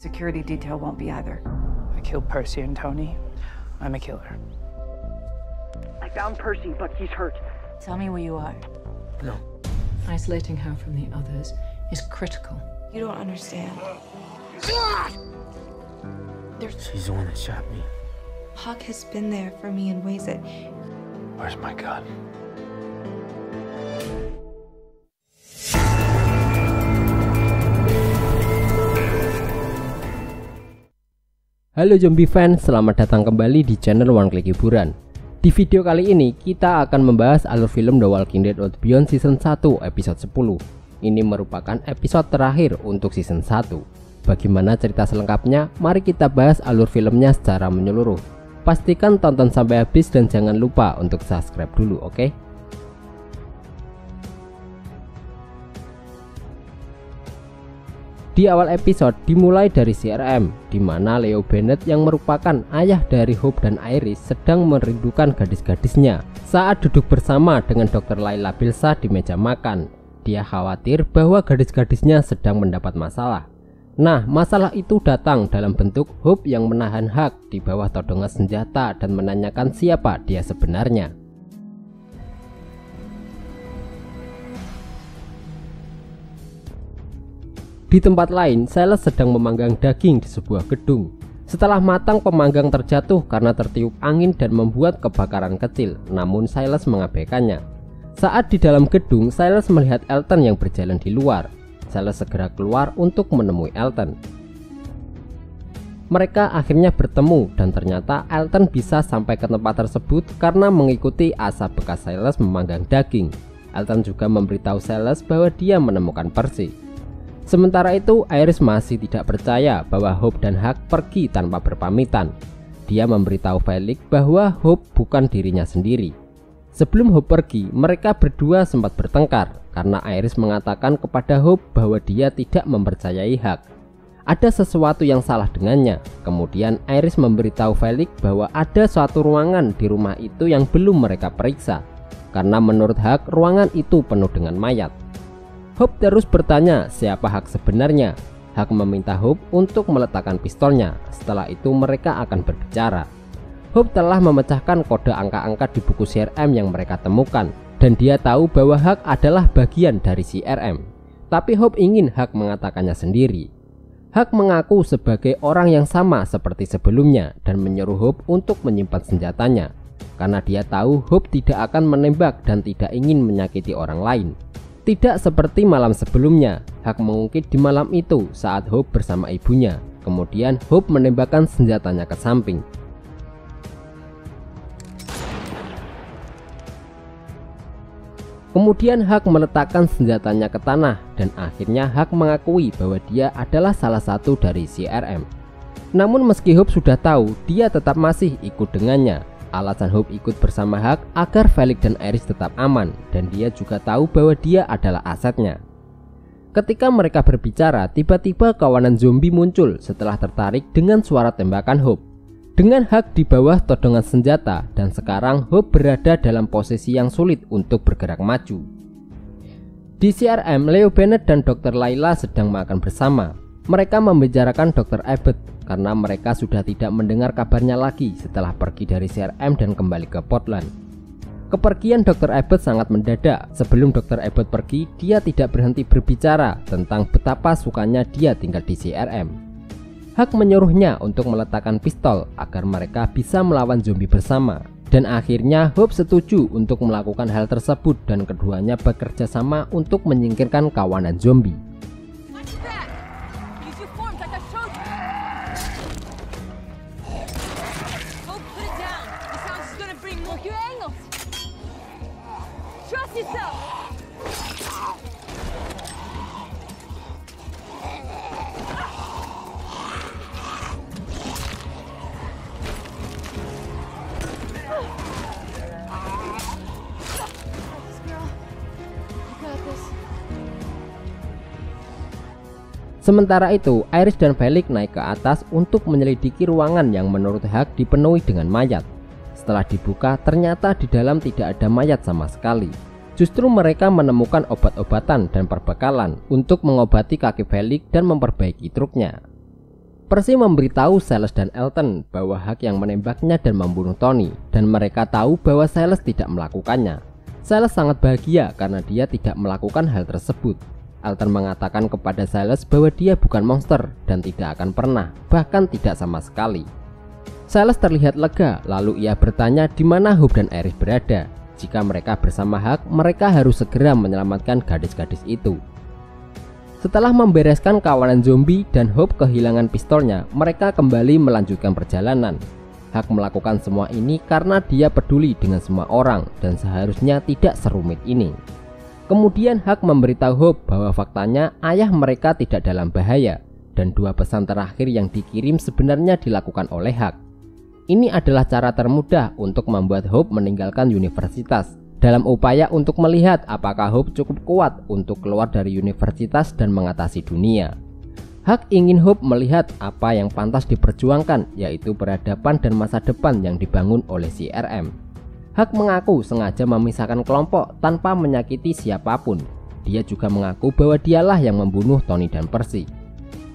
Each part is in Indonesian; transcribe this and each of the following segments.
Security detail won't be either. I killed Percy and Tony. I'm a killer. I found Percy, but he's hurt. Tell me where you are. No. Isolating her from the others is critical. You don't understand. She's the one that shot me. Huck has been there for me in ways that... Where's my gun? Halo zombie fans, selamat datang kembali di channel One Click Hiburan. Di video kali ini kita akan membahas alur film The Walking Dead Out Beyond Season 1 episode 10. Ini merupakan episode terakhir untuk season 1. Bagaimana cerita selengkapnya? Mari kita bahas alur filmnya secara menyeluruh. Pastikan tonton sampai habis dan jangan lupa untuk subscribe dulu, oke? Di awal episode dimulai dari CRM, di mana Leo Bennett yang merupakan ayah dari Hope dan Iris sedang merindukan gadis-gadisnya saat duduk bersama dengan Dr. Layla Bilsa di meja makan. Dia khawatir bahwa gadis-gadisnya sedang mendapat masalah. Nah, masalah itu datang dalam bentuk Hope yang menahan Huck di bawah todongan senjata dan menanyakan siapa dia sebenarnya. Di tempat lain, Silas sedang memanggang daging di sebuah gedung. Setelah matang, pemanggang terjatuh karena tertiup angin dan membuat kebakaran kecil, namun Silas mengabaikannya. Saat di dalam gedung, Silas melihat Elton yang berjalan di luar. Silas segera keluar untuk menemui Elton. Mereka akhirnya bertemu dan ternyata Elton bisa sampai ke tempat tersebut karena mengikuti asap bekas Silas memanggang daging. Elton juga memberitahu Silas bahwa dia menemukan Percy. Sementara itu, Iris masih tidak percaya bahwa Hope dan Huck pergi tanpa berpamitan. Dia memberitahu Felix bahwa Hope bukan dirinya sendiri. Sebelum Hope pergi, mereka berdua sempat bertengkar karena Iris mengatakan kepada Hope bahwa dia tidak mempercayai Huck. Ada sesuatu yang salah dengannya. Kemudian Iris memberitahu Felix bahwa ada suatu ruangan di rumah itu yang belum mereka periksa, karena menurut Huck ruangan itu penuh dengan mayat. Hope terus bertanya siapa Huck sebenarnya. Huck meminta Hope untuk meletakkan pistolnya. Setelah itu mereka akan berbicara. Hope telah memecahkan kode angka-angka di buku CRM yang mereka temukan, dan dia tahu bahwa Huck adalah bagian dari CRM. Tapi Hope ingin Huck mengatakannya sendiri. Huck mengaku sebagai orang yang sama seperti sebelumnya dan menyuruh Hope untuk menyimpan senjatanya, karena dia tahu Hope tidak akan menembak dan tidak ingin menyakiti orang lain. Tidak seperti malam sebelumnya, Huck mengungkit di malam itu saat Hope bersama ibunya. Kemudian Hope menembakkan senjatanya ke samping. Kemudian Huck meletakkan senjatanya ke tanah dan akhirnya Huck mengakui bahwa dia adalah salah satu dari CRM. Namun meski Hope sudah tahu, dia tetap masih ikut dengannya. Alasan Hope ikut bersama Huck agar Felix dan Iris tetap aman, dan dia juga tahu bahwa dia adalah asetnya. Ketika mereka berbicara, tiba-tiba kawanan zombie muncul setelah tertarik dengan suara tembakan Hope. Dengan Huck di bawah todongan senjata, dan sekarang Hope berada dalam posisi yang sulit untuk bergerak maju. Di CRM, Leo Bennett dan Dr. Layla sedang makan bersama. Mereka membicarakan Dr. Abbott karena mereka sudah tidak mendengar kabarnya lagi setelah pergi dari CRM dan kembali ke Portland. Kepergian Dr. Abbott sangat mendadak. Sebelum Dr. Abbott pergi, dia tidak berhenti berbicara tentang betapa sukanya dia tinggal di CRM. Huck menyuruhnya untuk meletakkan pistol agar mereka bisa melawan zombie bersama. Dan akhirnya Hope setuju untuk melakukan hal tersebut dan keduanya bekerja sama untuk menyingkirkan kawanan zombie. Sementara itu, Iris dan Felix naik ke atas untuk menyelidiki ruangan yang menurut Huck dipenuhi dengan mayat. Setelah dibuka, ternyata di dalam tidak ada mayat sama sekali. Justru mereka menemukan obat-obatan dan perbekalan untuk mengobati kaki Felix dan memperbaiki truknya. Percy memberitahu Silas dan Elton bahwa Huck yang menembaknya dan membunuh Tony, dan mereka tahu bahwa Silas tidak melakukannya. Silas sangat bahagia karena dia tidak melakukan hal tersebut. Elton mengatakan kepada Silas bahwa dia bukan monster dan tidak akan pernah, bahkan tidak sama sekali. Silas terlihat lega, lalu ia bertanya di mana Hope dan Iris berada. Jika mereka bersama Huck, mereka harus segera menyelamatkan gadis-gadis itu. Setelah membereskan kawanan zombie dan Hope kehilangan pistolnya, mereka kembali melanjutkan perjalanan. Huck melakukan semua ini karena dia peduli dengan semua orang dan seharusnya tidak serumit ini. Kemudian Huck memberitahu Hope bahwa faktanya ayah mereka tidak dalam bahaya, dan 2 pesan terakhir yang dikirim sebenarnya dilakukan oleh Huck. Ini adalah cara termudah untuk membuat Hope meninggalkan universitas, dalam upaya untuk melihat apakah Hope cukup kuat untuk keluar dari universitas dan mengatasi dunia. Huck ingin Hope melihat apa yang pantas diperjuangkan, yaitu peradaban dan masa depan yang dibangun oleh CRM. Huck mengaku sengaja memisahkan kelompok tanpa menyakiti siapapun. Dia juga mengaku bahwa dialah yang membunuh Tony dan Percy.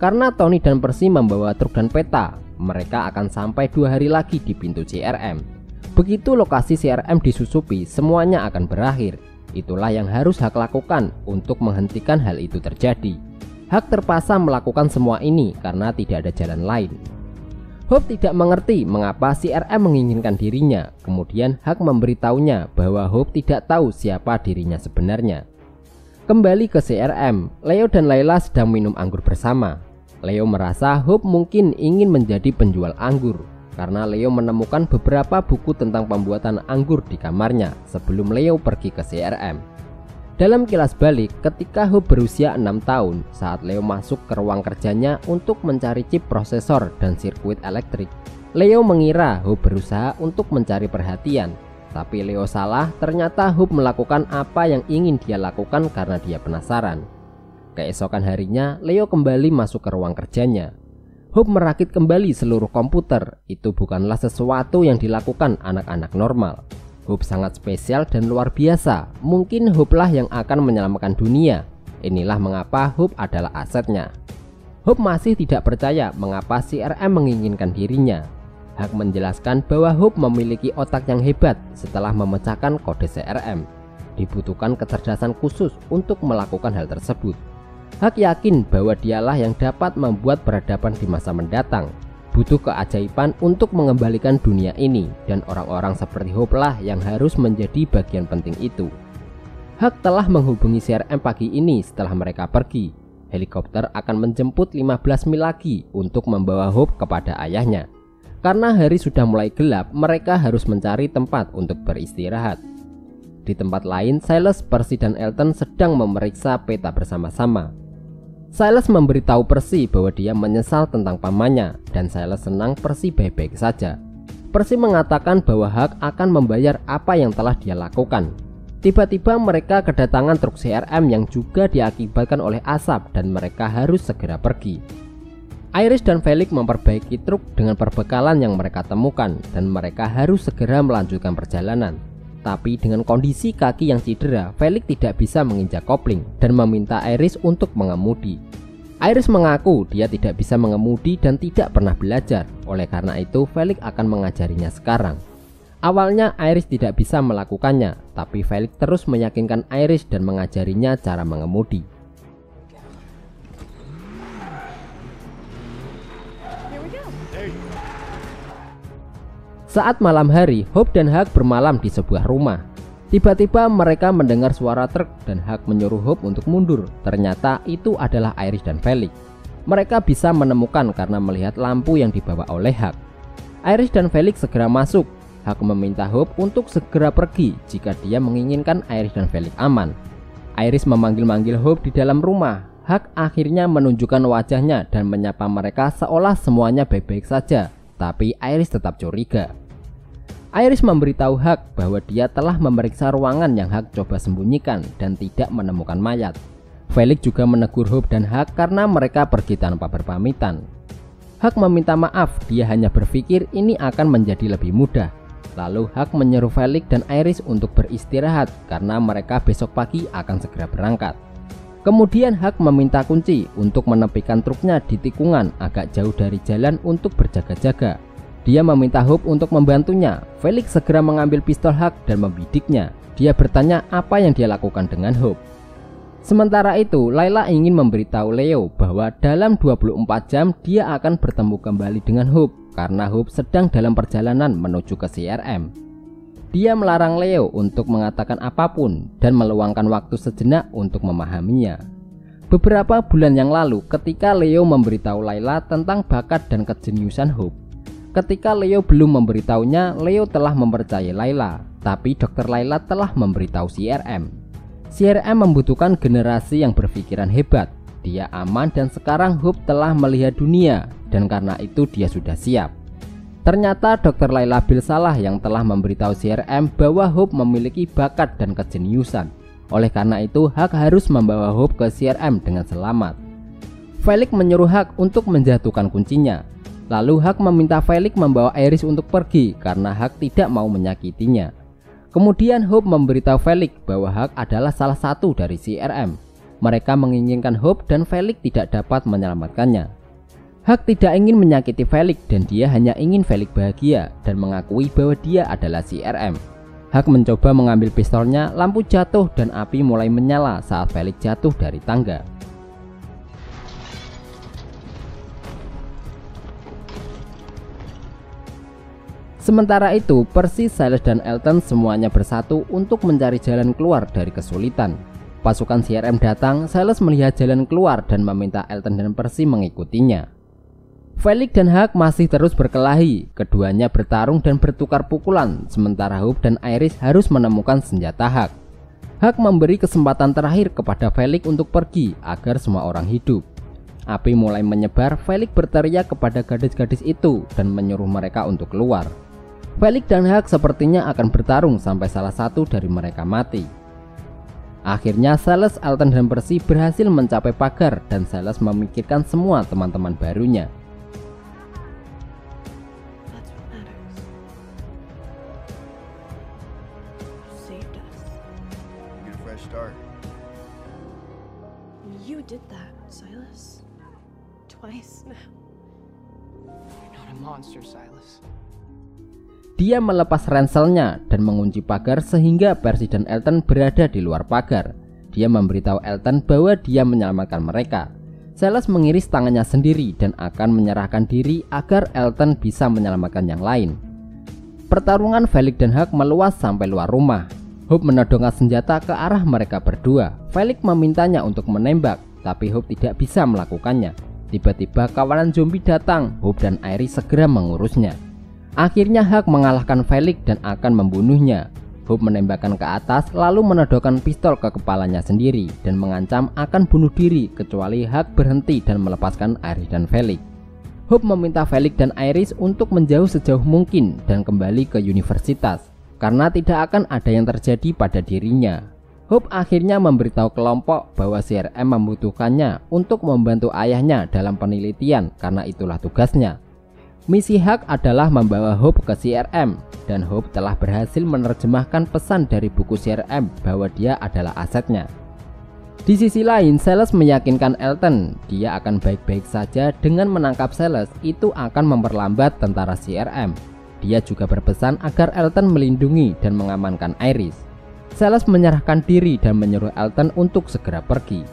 Karena Tony dan Percy membawa truk dan peta, mereka akan sampai 2 hari lagi di pintu CRM. Begitu lokasi CRM disusupi, semuanya akan berakhir. Itulah yang harus Huck lakukan untuk menghentikan hal itu terjadi. Huck terpaksa melakukan semua ini karena tidak ada jalan lain. Hope tidak mengerti mengapa CRM menginginkan dirinya. Kemudian Huck memberitahunya bahwa Hope tidak tahu siapa dirinya sebenarnya. Kembali ke CRM, Leo dan Layla sedang minum anggur bersama. Leo merasa Hope mungkin ingin menjadi penjual anggur, karena Leo menemukan beberapa buku tentang pembuatan anggur di kamarnya sebelum Leo pergi ke CRM. Dalam kilas balik, ketika Hope berusia 6 tahun saat Leo masuk ke ruang kerjanya untuk mencari chip prosesor dan sirkuit elektrik, Leo mengira Hope berusaha untuk mencari perhatian. Tapi Leo salah, ternyata Hope melakukan apa yang ingin dia lakukan karena dia penasaran. Keesokan harinya, Leo kembali masuk ke ruang kerjanya. Hope merakit kembali seluruh komputer. Itu bukanlah sesuatu yang dilakukan anak-anak normal. Hope sangat spesial dan luar biasa. Mungkin Hope lah yang akan menyelamatkan dunia. Inilah mengapa Hope adalah asetnya. Hope masih tidak percaya mengapa CRM menginginkan dirinya. Huck menjelaskan bahwa Hope memiliki otak yang hebat setelah memecahkan kode CRM. Dibutuhkan kecerdasan khusus untuk melakukan hal tersebut. Huck yakin bahwa dialah yang dapat membuat peradaban di masa mendatang. Butuh keajaiban untuk mengembalikan dunia ini, dan orang-orang seperti Hope lah yang harus menjadi bagian penting itu. Huck telah menghubungi CRM pagi ini setelah mereka pergi. Helikopter akan menjemput 15 mil lagi untuk membawa Hope kepada ayahnya. Karena hari sudah mulai gelap, mereka harus mencari tempat untuk beristirahat. Di tempat lain, Silas, Percy, dan Elton sedang memeriksa peta bersama-sama. Silas memberitahu Percy bahwa dia menyesal tentang pamannya, dan Silas senang Percy baik-baik saja. Percy mengatakan bahwa Huck akan membayar apa yang telah dia lakukan. Tiba-tiba mereka kedatangan truk CRM yang juga diakibatkan oleh asap, dan mereka harus segera pergi. Iris dan Felix memperbaiki truk dengan perbekalan yang mereka temukan, dan mereka harus segera melanjutkan perjalanan. Tapi dengan kondisi kaki yang cedera, Felix tidak bisa menginjak kopling dan meminta Iris untuk mengemudi. Iris mengaku dia tidak bisa mengemudi dan tidak pernah belajar. Oleh karena itu, Felix akan mengajarinya sekarang. Awalnya Iris tidak bisa melakukannya, tapi Felix terus meyakinkan Iris dan mengajarinya cara mengemudi. Saat malam hari, Hope dan Huck bermalam di sebuah rumah. Tiba-tiba mereka mendengar suara truk dan Huck menyuruh Hope untuk mundur. Ternyata itu adalah Iris dan Felix. Mereka bisa menemukan karena melihat lampu yang dibawa oleh Huck. Iris dan Felix segera masuk. Huck meminta Hope untuk segera pergi jika dia menginginkan Iris dan Felix aman. Iris memanggil-manggil Hope di dalam rumah. Huck akhirnya menunjukkan wajahnya dan menyapa mereka seolah semuanya baik-baik saja. Tapi Iris tetap curiga. Iris memberitahu Huck bahwa dia telah memeriksa ruangan yang Huck coba sembunyikan dan tidak menemukan mayat. Felix juga menegur Hope dan Huck karena mereka pergi tanpa berpamitan. Huck meminta maaf, dia hanya berpikir ini akan menjadi lebih mudah. Lalu Huck menyuruh Felix dan Iris untuk beristirahat karena mereka besok pagi akan segera berangkat. Kemudian Hak meminta kunci untuk menepikan truknya di tikungan agak jauh dari jalan untuk berjaga-jaga. Dia meminta Hope untuk membantunya. Felix segera mengambil pistol Hak dan membidiknya. Dia bertanya apa yang dia lakukan dengan Hope. Sementara itu, Layla ingin memberitahu Leo bahwa dalam 24 jam dia akan bertemu kembali dengan Hope karena Hope sedang dalam perjalanan menuju ke CRM. Dia melarang Leo untuk mengatakan apapun dan meluangkan waktu sejenak untuk memahaminya. Beberapa bulan yang lalu, ketika Leo memberitahu Layla tentang bakat dan kejeniusan Hope. Ketika Leo belum memberitahunya, Leo telah mempercayai Layla, tapi Dr. Layla telah memberitahu CRM. CRM membutuhkan generasi yang berpikiran hebat. Dia aman dan sekarang Hope telah melihat dunia dan karena itu dia sudah siap. Ternyata Dr. Layla Bill salah yang telah memberitahu CRM bahwa Hope memiliki bakat dan kejeniusan. Oleh karena itu, Hak harus membawa Hope ke CRM dengan selamat. Felix menyuruh Hak untuk menjatuhkan kuncinya. Lalu Hak meminta Felix membawa Iris untuk pergi karena Hak tidak mau menyakitinya. Kemudian Hope memberitahu Felix bahwa Hak adalah salah satu dari CRM. Mereka menginginkan Hope dan Felix tidak dapat menyelamatkannya. Hak tidak ingin menyakiti Felix dan dia hanya ingin Felix bahagia dan mengakui bahwa dia adalah CRM. Hak mencoba mengambil pistolnya, lampu jatuh dan api mulai menyala saat Felix jatuh dari tangga. Sementara itu, Percy, Silas dan Elton semuanya bersatu untuk mencari jalan keluar dari kesulitan. Pasukan CRM datang, Silas melihat jalan keluar dan meminta Elton dan Percy mengikutinya. Felix dan Hak masih terus berkelahi, keduanya bertarung dan bertukar pukulan, sementara Hope dan Iris harus menemukan senjata Hak. Hak memberi kesempatan terakhir kepada Felix untuk pergi agar semua orang hidup. Api mulai menyebar, Felix berteriak kepada gadis-gadis itu dan menyuruh mereka untuk keluar. Felix dan Hak sepertinya akan bertarung sampai salah satu dari mereka mati. Akhirnya Silas, Elton dan Percy berhasil mencapai pagar dan Silas memikirkan semua teman-teman barunya. You did that, Silas. Twice now. You're not a monster, Silas. Dia melepas ranselnya dan mengunci pagar sehingga Percy dan Elton berada di luar pagar. Dia memberitahu Elton bahwa dia menyelamatkan mereka. Silas mengiris tangannya sendiri dan akan menyerahkan diri agar Elton bisa menyelamatkan yang lain. Pertarungan Felix dan Hak meluas sampai luar rumah. Hope menodongkan senjata ke arah mereka berdua. Felix memintanya untuk menembak, tapi Hope tidak bisa melakukannya. Tiba-tiba kawanan zombie datang. Hope dan Iris segera mengurusnya. Akhirnya Hak mengalahkan Felix dan akan membunuhnya. Hope menembakkan ke atas lalu menodongkan pistol ke kepalanya sendiri dan mengancam akan bunuh diri kecuali Hak berhenti dan melepaskan Iris dan Felix. Hope meminta Felix dan Iris untuk menjauh sejauh mungkin dan kembali ke universitas karena tidak akan ada yang terjadi pada dirinya. Hope akhirnya memberitahu kelompok bahwa CRM membutuhkannya untuk membantu ayahnya dalam penelitian karena itulah tugasnya. Misi Hak adalah membawa Hope ke CRM dan Hope telah berhasil menerjemahkan pesan dari buku CRM bahwa dia adalah asetnya. Di sisi lain, Silas meyakinkan Elton dia akan baik-baik saja dengan menangkap Silas itu akan memperlambat tentara CRM. Dia juga berpesan agar Elton melindungi dan mengamankan Iris. Silas menyerahkan diri dan menyuruh Elton untuk segera pergi.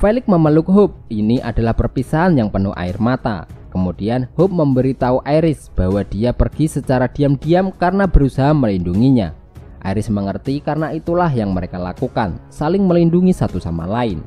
Felix memeluk Hope. Ini adalah perpisahan yang penuh air mata. Kemudian Hope memberitahu Iris bahwa dia pergi secara diam-diam karena berusaha melindunginya. Iris mengerti karena itulah yang mereka lakukan, saling melindungi satu sama lain.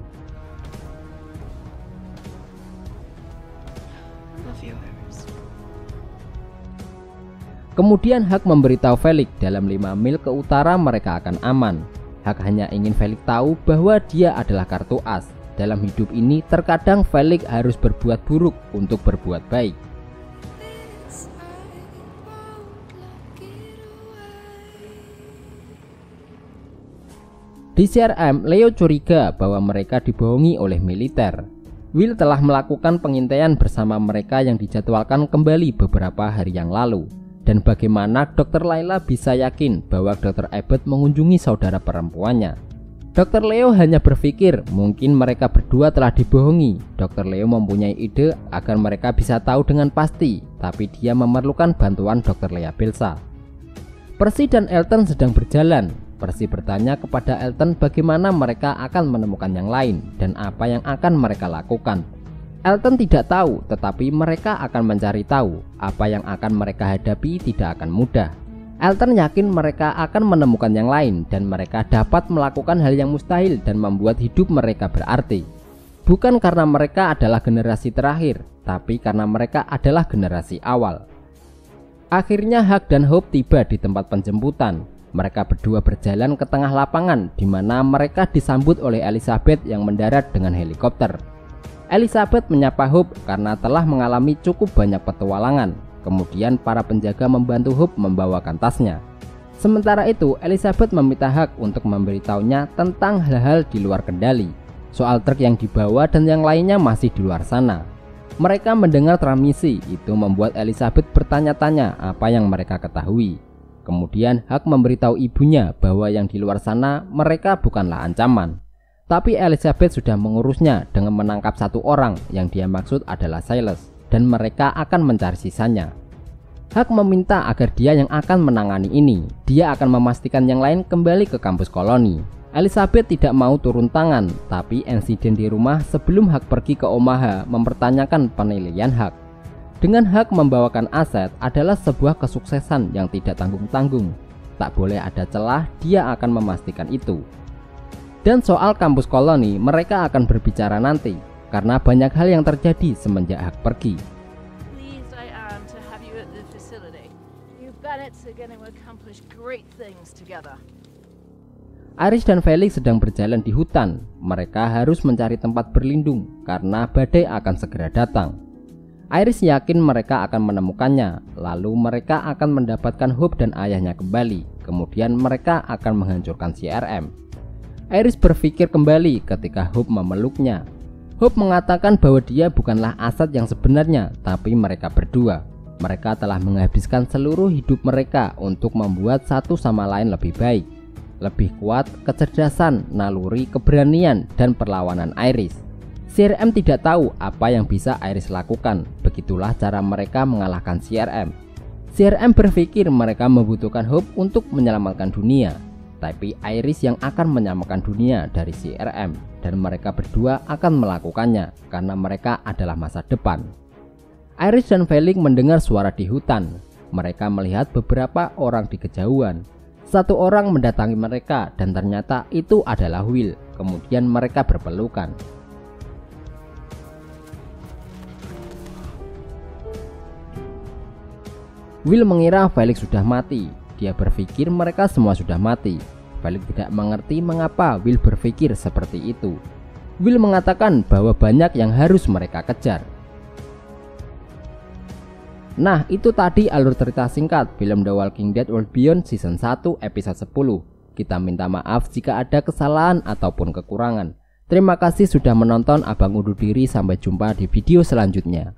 Kemudian Hak memberitahu Felix dalam 5 mil ke utara mereka akan aman. Hak hanya ingin Felix tahu bahwa dia adalah kartu as. Dalam hidup ini terkadang Felix harus berbuat buruk untuk berbuat baik. Di CRM, Leo curiga bahwa mereka dibohongi oleh militer. Will telah melakukan pengintaian bersama mereka yang dijadwalkan kembali beberapa hari yang lalu. Dan bagaimana Dr. Layla bisa yakin bahwa Dr. Abbott mengunjungi saudara perempuannya? Dr. Leo hanya berpikir mungkin mereka berdua telah dibohongi. Dr. Leo mempunyai ide agar mereka bisa tahu dengan pasti, tapi dia memerlukan bantuan Dr. Lea Belsa. Percy dan Elton sedang berjalan. Percy bertanya kepada Elton bagaimana mereka akan menemukan yang lain dan apa yang akan mereka lakukan. Elton tidak tahu, tetapi mereka akan mencari tahu. Apa yang akan mereka hadapi tidak akan mudah. Elton yakin mereka akan menemukan yang lain dan mereka dapat melakukan hal yang mustahil dan membuat hidup mereka berarti. Bukan karena mereka adalah generasi terakhir, tapi karena mereka adalah generasi awal. Akhirnya Huck dan Hope tiba di tempat penjemputan. Mereka berdua berjalan ke tengah lapangan di mana mereka disambut oleh Elizabeth yang mendarat dengan helikopter. Elizabeth menyapa Hope karena telah mengalami cukup banyak petualangan. Kemudian para penjaga membantu Hope membawakan tasnya. Sementara itu Elizabeth meminta Huck untuk memberitahunya tentang hal-hal di luar kendali. Soal truk yang dibawa dan yang lainnya masih di luar sana. Mereka mendengar transmisi, itu membuat Elizabeth bertanya-tanya apa yang mereka ketahui. Kemudian Huck memberitahu ibunya bahwa yang di luar sana mereka bukanlah ancaman. Tapi Elizabeth sudah mengurusnya dengan menangkap satu orang yang dia maksud adalah Silas. Dan mereka akan mencari sisanya. Huck meminta agar dia yang akan menangani ini. Dia akan memastikan yang lain kembali ke kampus koloni. Elizabeth tidak mau turun tangan, tapi insiden di rumah sebelum Huck pergi ke Omaha mempertanyakan penilaian Huck. Dengan Huck membawakan aset adalah sebuah kesuksesan yang tidak tanggung-tanggung. Tak boleh ada celah, dia akan memastikan itu. Dan soal kampus koloni mereka akan berbicara nanti. Karena banyak hal yang terjadi semenjak Huck pergi. Iris dan Felix sedang berjalan di hutan. Mereka harus mencari tempat berlindung karena badai akan segera datang. Iris yakin mereka akan menemukannya. Lalu mereka akan mendapatkan Hope dan ayahnya kembali. Kemudian mereka akan menghancurkan CRM. Iris berpikir kembali ketika Hope memeluknya. Hope mengatakan bahwa dia bukanlah aset yang sebenarnya, tapi mereka berdua. Mereka telah menghabiskan seluruh hidup mereka untuk membuat satu sama lain lebih baik. Lebih kuat, kecerdasan, naluri, keberanian, dan perlawanan Iris. CRM tidak tahu apa yang bisa Iris lakukan. Begitulah cara mereka mengalahkan CRM. CRM berpikir mereka membutuhkan Hope untuk menyelamatkan dunia. Tapi Iris yang akan menyelamatkan dunia dari CRM. Dan mereka berdua akan melakukannya karena mereka adalah masa depan. Iris dan Felix mendengar suara di hutan. Mereka melihat beberapa orang di kejauhan. Satu orang mendatangi mereka dan ternyata itu adalah Will. Kemudian mereka berpelukan. Will mengira Felix sudah mati. Dia berpikir mereka semua sudah mati. Felix tidak mengerti mengapa Will berpikir seperti itu. Will mengatakan bahwa banyak yang harus mereka kejar. Nah, itu tadi alur cerita singkat film The Walking Dead World Beyond Season 1 episode 10. Kita minta maaf jika ada kesalahan ataupun kekurangan. Terima kasih sudah menonton. Abang undur diri, sampai jumpa di video selanjutnya.